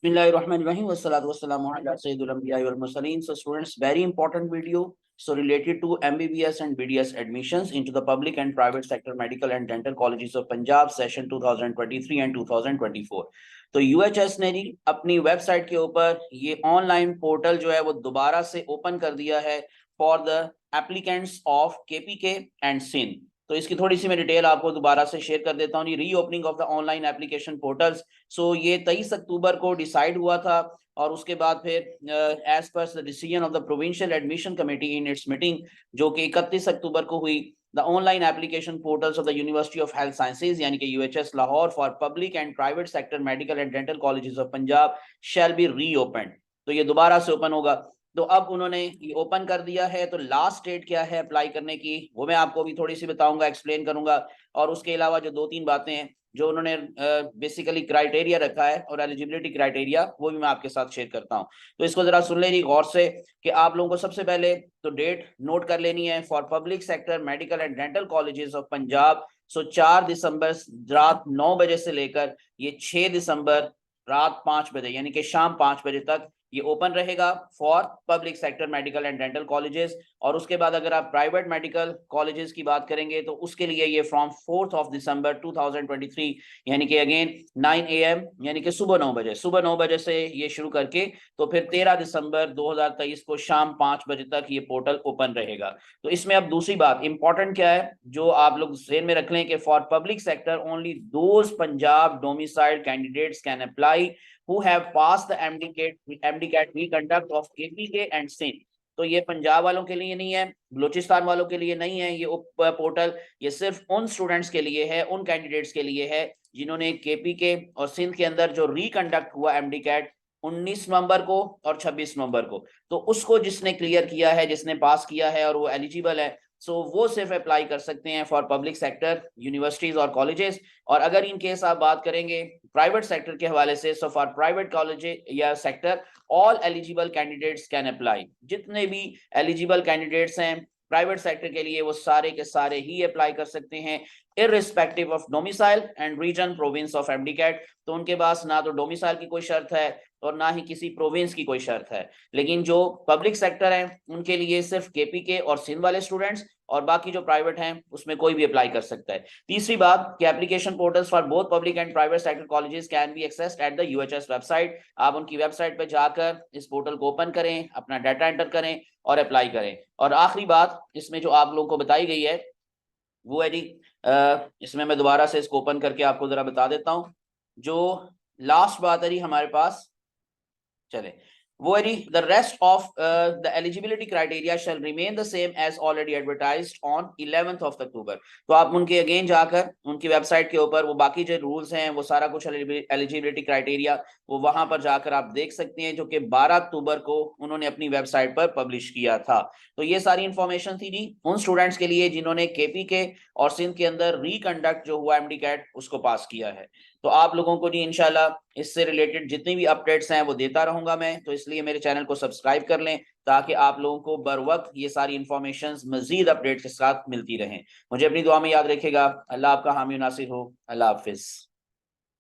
Bismillahirrahmanirrahim. Wassalatu wassalamu ala sayyidil anbiya'i wal mursalin. So students, very important video. So related to MBBS and BDS admissions into the public and private sector medical and dental colleges of Punjab session 2023 and 2024. तो UHS ने जी अपनी website के ऊपर ये online portal जो है वो दोबारा से ओपन कर दिया है for the applicants of KPK and Sindh. तो इसकी थोड़ी सी मैं डिटेल आपको दोबारा से शेयर कर देता हूँ। ये reopening of the online application portals. So ये 23 अक्टूबर को डिसाइड हुआ था और उसके बाद फिर एज पर the decision of the provincial admission committee in its meeting जो कि 31 अक्टूबर को हुई, the online application portals of the University of Health Sciences यानी कि UHS Lahore for public and private sector medical and dental colleges of Punjab shall be reopen. तो ये दोबारा से ओपन होगा। तो अब उन्होंने ये ओपन कर दिया है। तो लास्ट डेट क्या है अप्लाई करने की वो मैं आपको भी थोड़ी सी बताऊंगा, एक्सप्लेन करूंगा। और उसके अलावा जो दो तीन बातें हैं जो उन्होंने बेसिकली क्राइटेरिया रखा है और एलिजिबिलिटी क्राइटेरिया वो भी मैं आपके साथ शेयर करता हूं। तो इसको जरा सुन लेनी गौर से कि आप लोगों को सबसे पहले तो डेट नोट कर लेनी है for public sector medical and dental colleges of Punjab. So 4 दिसंबर रात 9 बजे से लेकर ये 6 दिसंबर रात 5 बजे यानी कि शाम 5 बजे तक ये ओपन रहेगा for public sector medical and dental colleges. और उसके बाद अगर आप प्राइवेट मेडिकल कॉलेजेस की बात करेंगे तो उसके लिए ये फ्रॉम 4 दिसंबर 2023 यानी कि अगेन 9 AM यानी कि सुबह 9 बजे से ये शुरू करके तो फिर 13 दिसंबर 2023 को शाम 5 बजे तक ये पोर्टल ओपन रहेगा। तो इसमें अब दूसरी बात इंपॉर्टेंट क्या है जो आप लोग ध्यान में रख लें कि for public sector only those Punjab domiciled candidates can apply who have passed the MDCAT reconduct of KPK and SIND। तो ये पंजाब वालों के लिए नहीं है, बलूचिस्तान वालों के लिए नहीं है। ये पोर्टल ये सिर्फ उन स्टूडेंट्स के लिए है, उन कैंडिडेट्स के लिए है जिन्होंने KPK और सिंध के अंदर जो रिकंडक्ट हुआ MDCAT 19 नवंबर को और 26 नवंबर को, तो उसको जिसने क्लियर किया है, जिसने पास किया है और वो एलिजिबल है, सो वो सिर्फ अप्लाई कर सकते हैं फॉर पब्लिक सेक्टर यूनिवर्सिटीज और कॉलेजेस। और अगर इन केस आप बात करेंगे प्राइवेट सेक्टर के हवाले से, सो फॉर प्राइवेट कॉलेज या sector all eligible candidates can apply. जितने भी एलिजिबल कैंडिडेट्स हैं प्राइवेट सेक्टर के लिए वो सारे के सारे ही अप्लाई कर सकते हैं irrespective of domicile and region province of MDCAT। तो उनके पास ना तो डोमिसाइल की कोई शर्त है और ना ही किसी प्रोविंस की कोई शर्त है। लेकिन जो पब्लिक सेक्टर है उनके लिए सिर्फ KPK और सिंध वाले स्टूडेंट्स और बाकी जो प्राइवेट हैं उसमें कोई भी अप्लाई कर सकता है। तीसरी बात कि application portals for both public and private sector colleges can be accessed at the UHS website. आप उनकी वेबसाइट पर जाकर इस पोर्टल को ओपन करें, अपना डाटा एंटर करें और अप्लाई करें। और आखिरी बात इसमें जो आप लोगों को बताई गई है वो है जी, इसमें मैं दोबारा से इसको ओपन करके आपको जरा बता देता हूं। जो लास्ट बात है जी हमारे पास, चले वो है जी, the rest of the eligibility criteria shall remain the same as already advertised on 11 October. तो आप उनके अगेन जाकर उनकी वेबसाइट के ऊपर वो बाकी जो रूल्स हैं वो सारा कुछ एलिजिबिलिटी क्राइटेरिया वो वहां पर जाकर आप देख सकते हैं जो कि 12 अक्टूबर को उन्होंने अपनी वेबसाइट पर पब्लिश किया था। तो ये सारी इंफॉर्मेशन थी जी उन स्टूडेंट्स के लिए जिन्होंने KPK और सिंध के अंदर रिकंडक्ट जो हुआ MDCAT उसको पास किया है। तो आप लोगों को जी इंशाल्लाह इससे रिलेटेड जितनी भी अपडेट्स हैं वो देता रहूंगा मैं। तो इसलिए मेरे चैनल को सब्सक्राइब कर लें ताकि आप लोगों को बर वक्त ये सारी इंफॉर्मेशन मजीद अपडेट के साथ मिलती रहें। मुझे अपनी दुआ में याद रखेगा। अल्लाह आपका हामी नासिर हो। अल्लाह हाफिज।